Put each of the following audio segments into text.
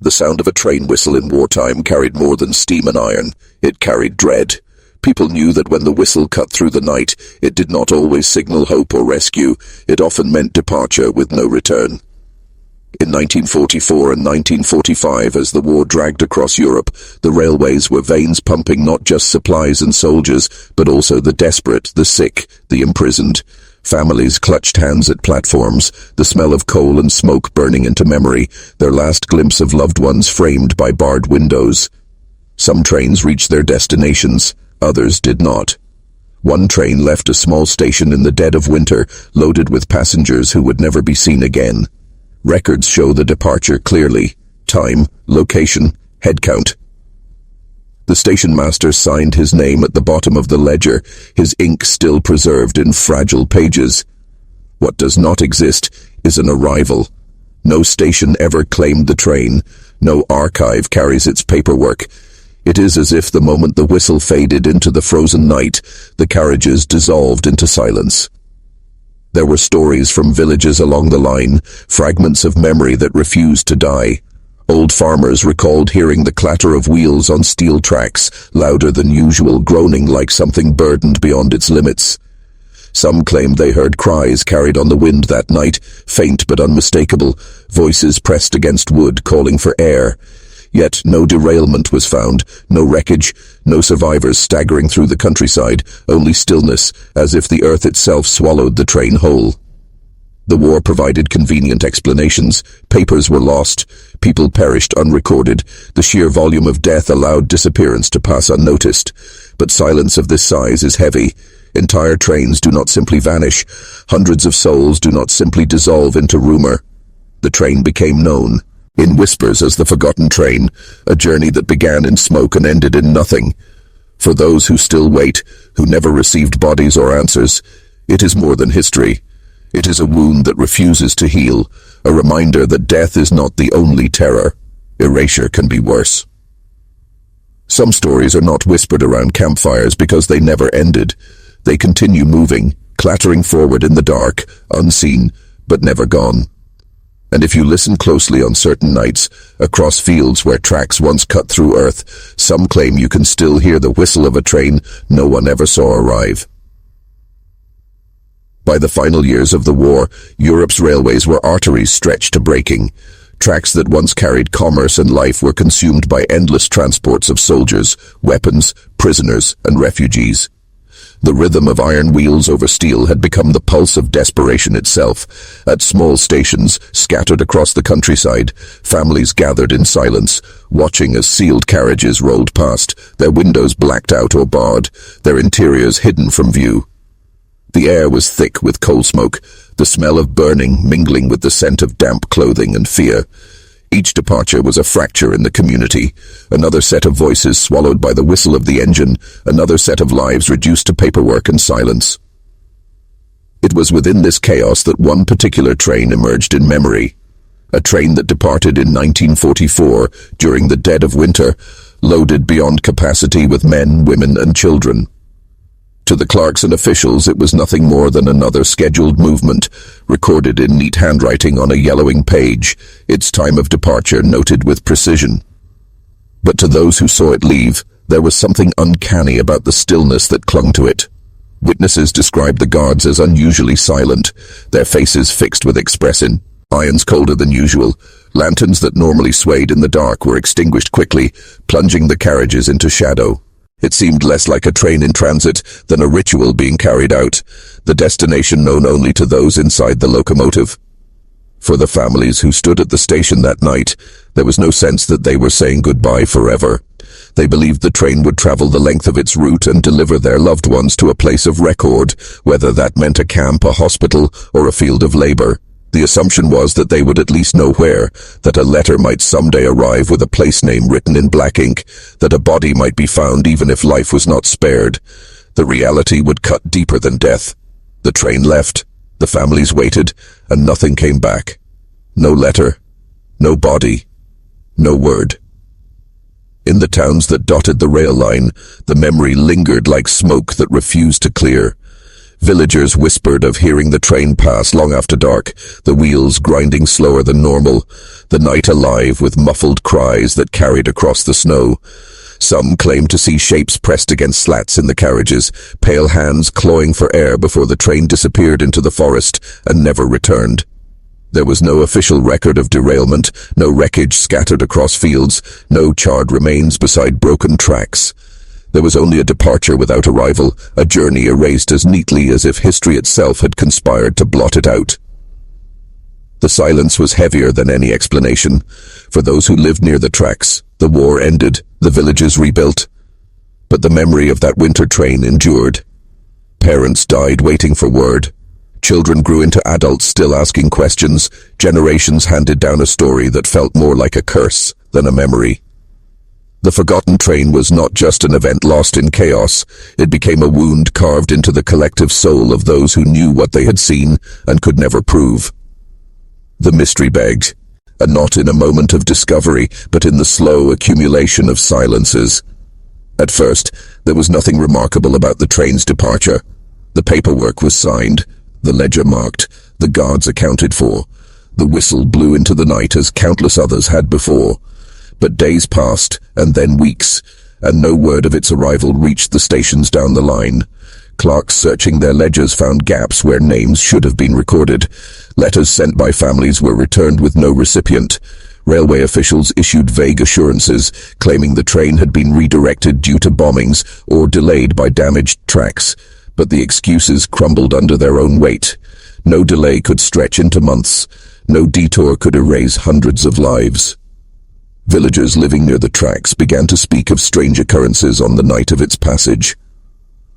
The sound of a train whistle in wartime carried more than steam and iron. It carried dread. People knew that when the whistle cut through the night, it did not always signal hope or rescue. It often meant departure with no return. In 1944 and 1945, as the war dragged across Europe, the railways were veins pumping not just supplies and soldiers, but also the desperate, the sick, the imprisoned. Families clutched hands at platforms, the smell of coal and smoke burning into memory, their last glimpse of loved ones framed by barred windows. Some trains reached their destinations, others did not. One train left a small station in the dead of winter, loaded with passengers who would never be seen again. Records show the departure clearly: time, location, head count. The station master signed his name at the bottom of the ledger, his ink still preserved in fragile pages. What does not exist is an arrival. No station ever claimed the train. No archive carries its paperwork. It is as if the moment the whistle faded into the frozen night, the carriages dissolved into silence. There were stories from villages along the line, fragments of memory that refused to die. Old farmers recalled hearing the clatter of wheels on steel tracks, louder than usual, groaning like something burdened beyond its limits. Some claimed they heard cries carried on the wind that night, faint but unmistakable, voices pressed against wood calling for air. Yet no derailment was found, no wreckage, no survivors staggering through the countryside, only stillness, as if the earth itself swallowed the train whole. The war provided convenient explanations. Papers were lost. People perished unrecorded. The sheer volume of death allowed disappearance to pass unnoticed. But silence of this size is heavy. Entire trains do not simply vanish. Hundreds of souls do not simply dissolve into rumor. The train became known, in whispers, as the forgotten train, a journey that began in smoke and ended in nothing. For those who still wait, who never received bodies or answers, it is more than history. It is a wound that refuses to heal, a reminder that death is not the only terror. Erasure can be worse. Some stories are not whispered around campfires because they never ended. They continue moving, clattering forward in the dark, unseen, but never gone. And if you listen closely on certain nights, across fields where tracks once cut through earth, some claim you can still hear the whistle of a train no one ever saw arrive. By the final years of the war, Europe's railways were arteries stretched to breaking. Tracks that once carried commerce and life were consumed by endless transports of soldiers, weapons, prisoners, and refugees. The rhythm of iron wheels over steel had become the pulse of desperation itself. At small stations, scattered across the countryside, families gathered in silence, watching as sealed carriages rolled past, their windows blacked out or barred, their interiors hidden from view. The air was thick with coal smoke, the smell of burning mingling with the scent of damp clothing and fear. Each departure was a fracture in the community, another set of voices swallowed by the whistle of the engine, another set of lives reduced to paperwork and silence. It was within this chaos that one particular train emerged in memory. A train that departed in 1944 during the dead of winter, loaded beyond capacity with men, women, and children. To the Clarkson officials, it was nothing more than another scheduled movement, recorded in neat handwriting on a yellowing page, its time of departure noted with precision. But to those who saw it leave, there was something uncanny about the stillness that clung to it. Witnesses described the guards as unusually silent, their faces fixed with expression, irons colder than usual. Lanterns that normally swayed in the dark were extinguished quickly, plunging the carriages into shadow. It seemed less like a train in transit than a ritual being carried out, the destination known only to those inside the locomotive. For the families who stood at the station that night, there was no sense that they were saying goodbye forever. They believed the train would travel the length of its route and deliver their loved ones to a place of record, whether that meant a camp, a hospital, or a field of labor. The assumption was that they would at least know where, that a letter might someday arrive with a place name written in black ink, that a body might be found even if life was not spared. The reality would cut deeper than death. The train left, the families waited, and nothing came back. No letter, no body, no word. In the towns that dotted the rail line, the memory lingered like smoke that refused to clear. Villagers whispered of hearing the train pass long after dark, the wheels grinding slower than normal, the night alive with muffled cries that carried across the snow. Some claimed to see shapes pressed against slats in the carriages, pale hands clawing for air before the train disappeared into the forest and never returned. There was no official record of derailment, no wreckage scattered across fields, no charred remains beside broken tracks. There was only a departure without arrival, a journey erased as neatly as if history itself had conspired to blot it out. The silence was heavier than any explanation. For those who lived near the tracks, the war ended, the villages rebuilt. But the memory of that winter train endured. Parents died waiting for word. Children grew into adults still asking questions. Generations handed down a story that felt more like a curse than a memory. The forgotten train was not just an event lost in chaos. It became a wound carved into the collective soul of those who knew what they had seen and could never prove. The mystery begged, and not in a moment of discovery, but in the slow accumulation of silences. At first, there was nothing remarkable about the train's departure. The paperwork was signed, the ledger marked, the guards accounted for. The whistle blew into the night as countless others had before. But days passed, and then weeks, and no word of its arrival reached the stations down the line. Clerks searching their ledgers found gaps where names should have been recorded. Letters sent by families were returned with no recipient. Railway officials issued vague assurances, claiming the train had been redirected due to bombings or delayed by damaged tracks. But the excuses crumbled under their own weight. No delay could stretch into months. No detour could erase hundreds of lives. Villagers living near the tracks began to speak of strange occurrences on the night of its passage.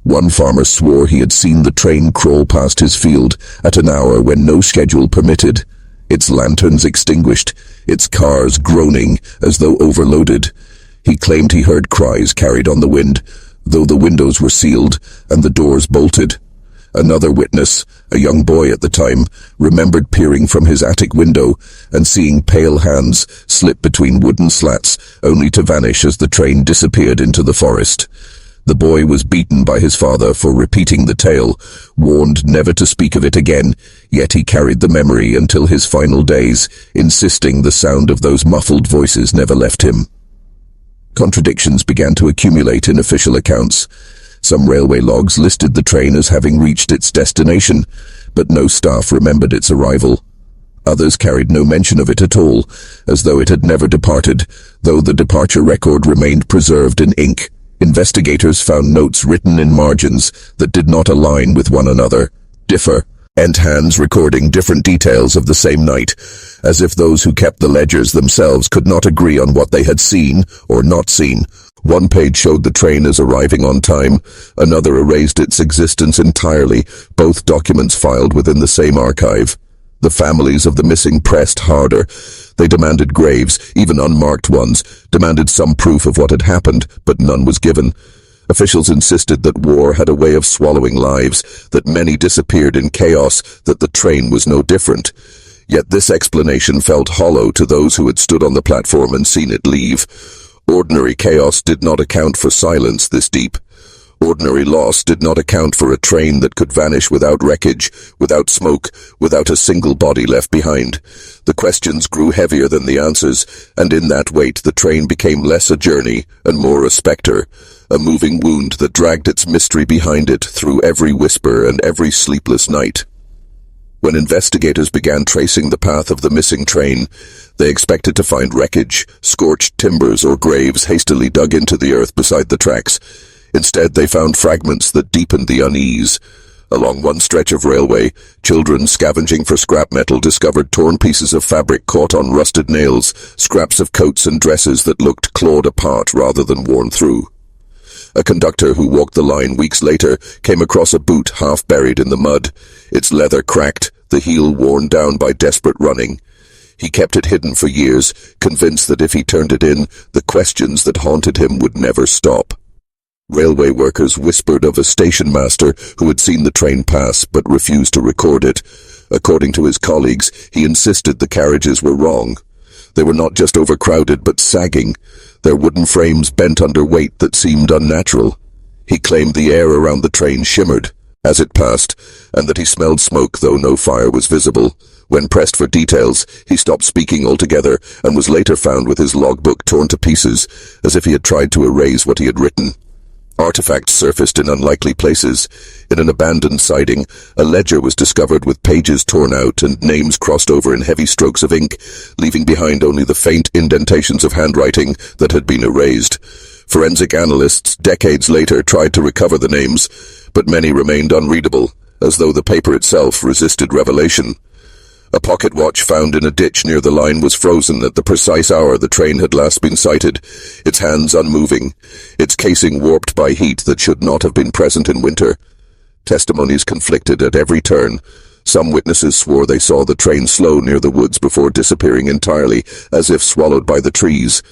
One farmer swore he had seen the train crawl past his field at an hour when no schedule permitted, its lanterns extinguished, its cars groaning as though overloaded. He claimed he heard cries carried on the wind, though the windows were sealed and the doors bolted. Another witness, a young boy at the time, remembered peering from his attic window and seeing pale hands slip between wooden slats, only to vanish as the train disappeared into the forest. The boy was beaten by his father for repeating the tale, warned never to speak of it again, yet he carried the memory until his final days, insisting the sound of those muffled voices never left him. Contradictions began to accumulate in official accounts. Some railway logs listed the train as having reached its destination, but no staff remembered its arrival. Others carried no mention of it at all, as though it had never departed, though the departure record remained preserved in ink. Investigators found notes written in margins that did not align with one another, differ, and hands recording different details of the same night, as if those who kept the ledgers themselves could not agree on what they had seen or not seen. One page showed the train as arriving on time, another erased its existence entirely, both documents filed within the same archive. The families of the missing pressed harder. They demanded graves, even unmarked ones, demanded some proof of what had happened, but none was given. Officials insisted that war had a way of swallowing lives, that many disappeared in chaos, that the train was no different. Yet this explanation felt hollow to those who had stood on the platform and seen it leave. Ordinary chaos did not account for silence this deep. Ordinary loss did not account for a train that could vanish without wreckage, without smoke, without a single body left behind. The questions grew heavier than the answers, and in that weight the train became less a journey and more a spectre, a moving wound that dragged its mystery behind it through every whisper and every sleepless night. When investigators began tracing the path of the missing train, they expected to find wreckage, scorched timbers, or graves hastily dug into the earth beside the tracks. Instead, they found fragments that deepened the unease. Along one stretch of railway, children scavenging for scrap metal discovered torn pieces of fabric caught on rusted nails, scraps of coats and dresses that looked clawed apart rather than worn through. A conductor who walked the line weeks later came across a boot half buried in the mud, its leather cracked, the heel worn down by desperate running. He kept it hidden for years, convinced that if he turned it in, the questions that haunted him would never stop. Railway workers whispered of a station master who had seen the train pass but refused to record it. According to his colleagues, he insisted the carriages were wrong. They were not just overcrowded but sagging, their wooden frames bent under weight that seemed unnatural. He claimed the air around the train shimmered, as it passed, and that he smelled smoke though no fire was visible. When pressed for details, he stopped speaking altogether and was later found with his logbook torn to pieces, as if he had tried to erase what he had written. Artifacts surfaced in unlikely places. In an abandoned siding, a ledger was discovered with pages torn out and names crossed over in heavy strokes of ink, leaving behind only the faint indentations of handwriting that had been erased. Forensic analysts decades later tried to recover the names, but many remained unreadable, as though the paper itself resisted revelation. A pocket watch found in a ditch near the line was frozen at the precise hour the train had last been sighted, its hands unmoving, its casing warped by heat that should not have been present in winter. Testimonies conflicted at every turn. Some witnesses swore they saw the train slow near the woods before disappearing entirely, as if swallowed by the trees.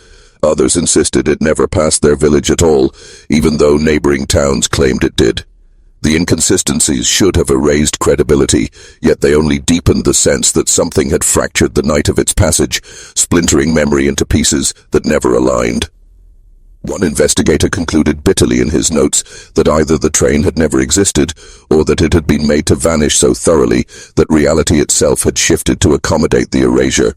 Others insisted it never passed their village at all, even though neighboring towns claimed it did. The inconsistencies should have erased credibility, yet they only deepened the sense that something had fractured the night of its passage, splintering memory into pieces that never aligned. One investigator concluded bitterly in his notes that either the train had never existed, or that it had been made to vanish so thoroughly that reality itself had shifted to accommodate the erasure.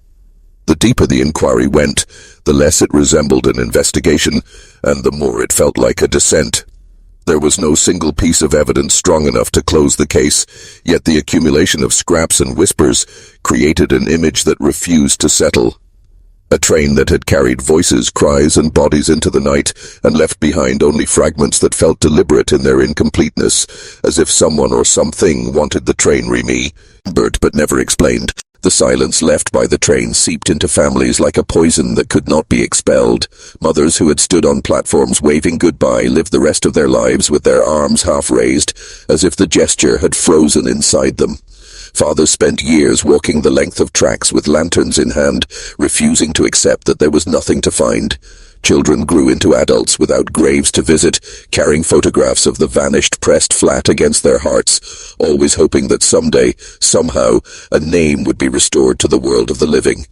The deeper the inquiry went, the less it resembled an investigation, and the more it felt like a descent. There was no single piece of evidence strong enough to close the case, yet the accumulation of scraps and whispers created an image that refused to settle. A train that had carried voices, cries, and bodies into the night, and left behind only fragments that felt deliberate in their incompleteness, as if someone or something wanted the train remembered but never explained. The silence left by the train seeped into families like a poison that could not be expelled. Mothers who had stood on platforms waving goodbye lived the rest of their lives with their arms half raised, as if the gesture had frozen inside them. Fathers spent years walking the length of tracks with lanterns in hand, refusing to accept that there was nothing to find. Children grew into adults without graves to visit, carrying photographs of the vanished pressed flat against their hearts, always hoping that someday, somehow, a name would be restored to the world of the living.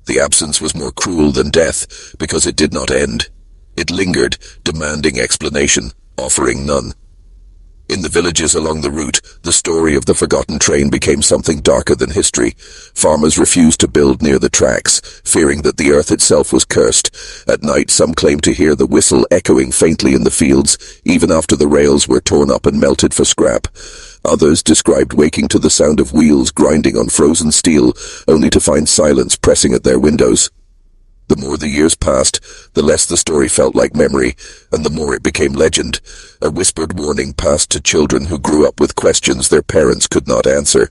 The absence was more cruel than death, because it did not end. It lingered, demanding explanation, offering none. In the villages along the route, the story of the forgotten train became something darker than history. Farmers refused to build near the tracks, fearing that the earth itself was cursed. At night, some claimed to hear the whistle echoing faintly in the fields, even after the rails were torn up and melted for scrap. Others described waking to the sound of wheels grinding on frozen steel, only to find silence pressing at their windows. The more the years passed, the less the story felt like memory, and the more it became legend, a whispered warning passed to children who grew up with questions their parents could not answer.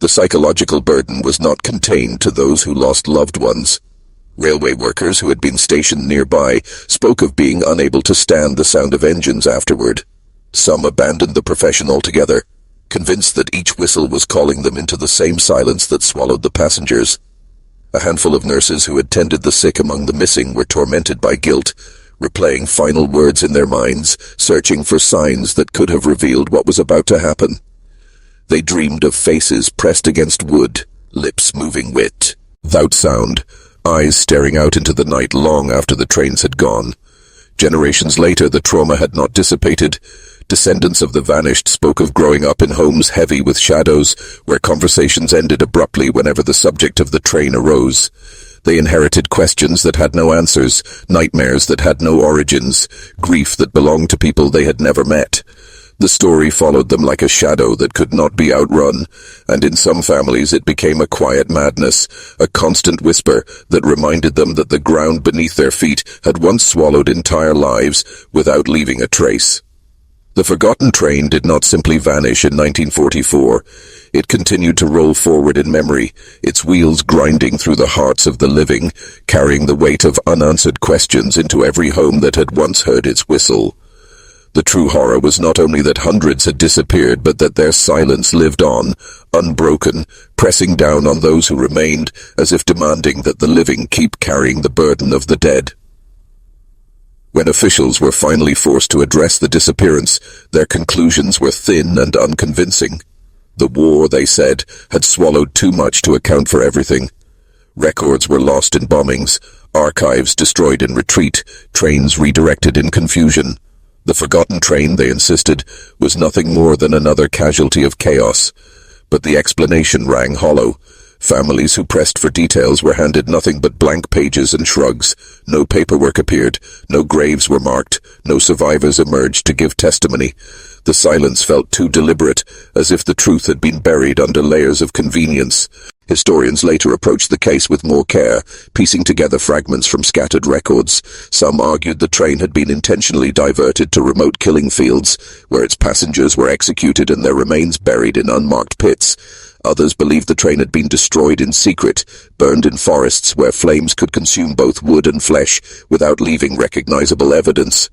The psychological burden was not contained to those who lost loved ones. Railway workers who had been stationed nearby spoke of being unable to stand the sound of engines afterward. Some abandoned the profession altogether, convinced that each whistle was calling them into the same silence that swallowed the passengers. A handful of nurses who had tended the sick among the missing were tormented by guilt, replaying final words in their minds, searching for signs that could have revealed what was about to happen. They dreamed of faces pressed against wood, lips moving without sound, eyes staring out into the night long after the trains had gone. Generations later, the trauma had not dissipated. Descendants of the vanished spoke of growing up in homes heavy with shadows, where conversations ended abruptly whenever the subject of the train arose. They inherited questions that had no answers, nightmares that had no origins, grief that belonged to people they had never met. The story followed them like a shadow that could not be outrun, and in some families it became a quiet madness, a constant whisper that reminded them that the ground beneath their feet had once swallowed entire lives without leaving a trace. The forgotten train did not simply vanish in 1944. It continued to roll forward in memory, its wheels grinding through the hearts of the living, carrying the weight of unanswered questions into every home that had once heard its whistle. The true horror was not only that hundreds had disappeared, but that their silence lived on, unbroken, pressing down on those who remained, as if demanding that the living keep carrying the burden of the dead. When officials were finally forced to address the disappearance, their conclusions were thin and unconvincing. The war, they said, had swallowed too much to account for everything. Records were lost in bombings, archives destroyed in retreat, trains redirected in confusion. The forgotten train, they insisted, was nothing more than another casualty of chaos. But the explanation rang hollow. Families who pressed for details were handed nothing but blank pages and shrugs. No paperwork appeared, no graves were marked, no survivors emerged to give testimony. The silence felt too deliberate, as if the truth had been buried under layers of convenience. Historians later approached the case with more care, piecing together fragments from scattered records. Some argued the train had been intentionally diverted to remote killing fields, where its passengers were executed and their remains buried in unmarked pits. Others believed the train had been destroyed in secret, burned in forests where flames could consume both wood and flesh without leaving recognizable evidence.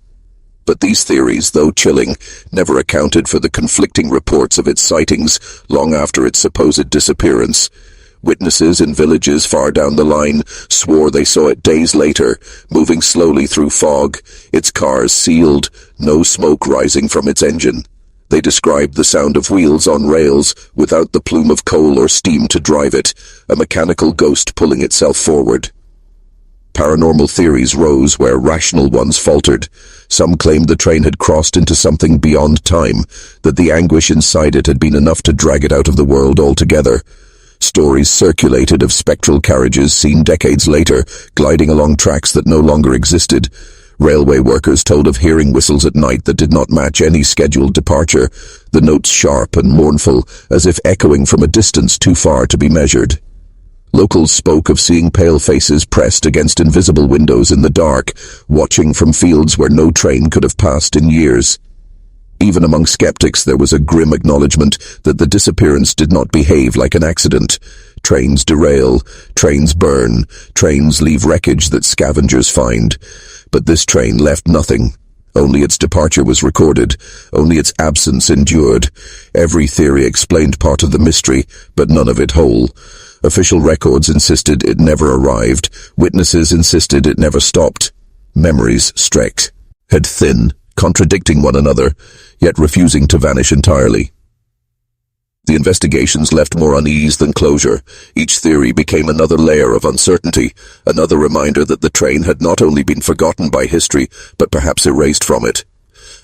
But these theories, though chilling, never accounted for the conflicting reports of its sightings long after its supposed disappearance. Witnesses in villages far down the line swore they saw it days later, moving slowly through fog, its cars sealed, no smoke rising from its engine. They described the sound of wheels on rails, without the plume of coal or steam to drive it, a mechanical ghost pulling itself forward. Paranormal theories rose where rational ones faltered. Some claimed the train had crossed into something beyond time, that the anguish inside it had been enough to drag it out of the world altogether. Stories circulated of spectral carriages seen decades later, gliding along tracks that no longer existed. Railway workers told of hearing whistles at night that did not match any scheduled departure, the notes sharp and mournful, as if echoing from a distance too far to be measured. Locals spoke of seeing pale faces pressed against invisible windows in the dark, watching from fields where no train could have passed in years. Even among skeptics there was a grim acknowledgement that the disappearance did not behave like an accident. Trains derail, trains burn, trains leave wreckage that scavengers find. But this train left nothing. Only its departure was recorded, only its absence endured. Every theory explained part of the mystery, but none of it whole. Official records insisted it never arrived. Witnesses insisted it never stopped. Memories stretched, head thin, contradicting one another, yet refusing to vanish entirely. The investigations left more unease than closure. Each theory became another layer of uncertainty, another reminder that the train had not only been forgotten by history, but perhaps erased from it.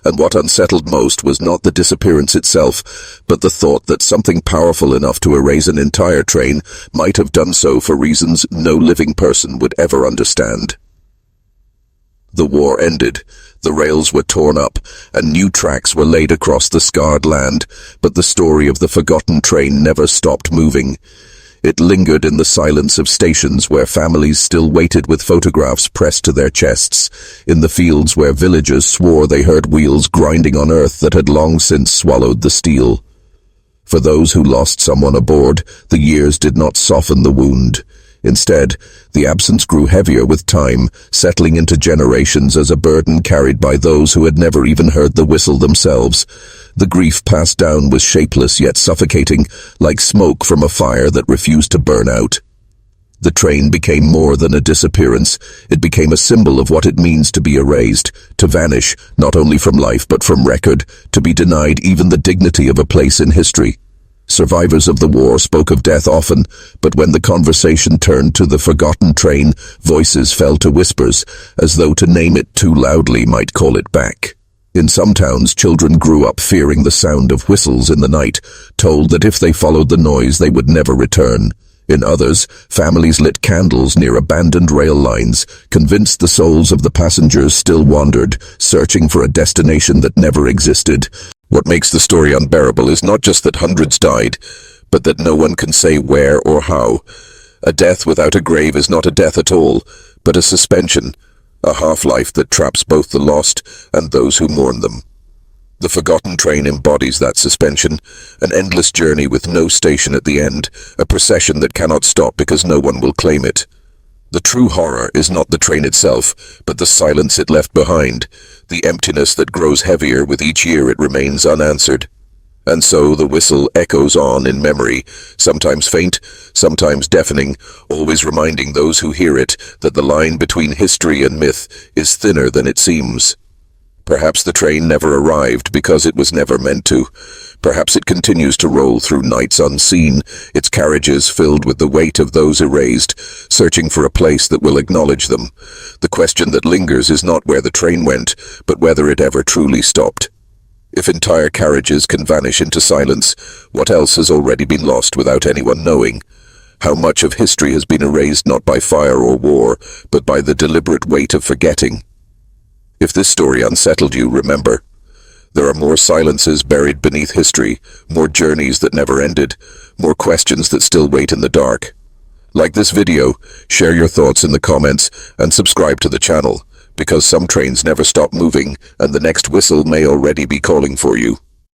And what unsettled most was not the disappearance itself, but the thought that something powerful enough to erase an entire train might have done so for reasons no living person would ever understand. The war ended. The rails were torn up, and new tracks were laid across the scarred land, but the story of the forgotten train never stopped moving. It lingered in the silence of stations where families still waited with photographs pressed to their chests, in the fields where villagers swore they heard wheels grinding on earth that had long since swallowed the steel. For those who lost someone aboard, the years did not soften the wound. Instead, the absence grew heavier with time, settling into generations as a burden carried by those who had never even heard the whistle themselves. The grief passed down was shapeless yet suffocating, like smoke from a fire that refused to burn out. The train became more than a disappearance. It became a symbol of what it means to be erased, to vanish, not only from life but from record, to be denied even the dignity of a place in history. Survivors of the war spoke of death often, but when the conversation turned to the forgotten train, voices fell to whispers, as though to name it too loudly might call it back. In some towns, children grew up fearing the sound of whistles in the night, told that if they followed the noise they would never return. In others, families lit candles near abandoned rail lines, convinced the souls of the passengers still wandered, searching for a destination that never existed. What makes the story unbearable is not just that hundreds died, but that no one can say where or how. A death without a grave is not a death at all, but a suspension, a half-life that traps both the lost and those who mourn them. The forgotten train embodies that suspension, an endless journey with no station at the end, a procession that cannot stop because no one will claim it. The true horror is not the train itself, but the silence it left behind, the emptiness that grows heavier with each year it remains unanswered. And so the whistle echoes on in memory, sometimes faint, sometimes deafening, always reminding those who hear it that the line between history and myth is thinner than it seems. Perhaps the train never arrived because it was never meant to. Perhaps it continues to roll through nights unseen, its carriages filled with the weight of those erased, searching for a place that will acknowledge them. The question that lingers is not where the train went, but whether it ever truly stopped. If entire carriages can vanish into silence, what else has already been lost without anyone knowing? How much of history has been erased not by fire or war, but by the deliberate weight of forgetting? If this story unsettled you, remember, there are more silences buried beneath history, more journeys that never ended, more questions that still wait in the dark. Like this video, share your thoughts in the comments, and subscribe to the channel, because some trains never stop moving, and the next whistle may already be calling for you.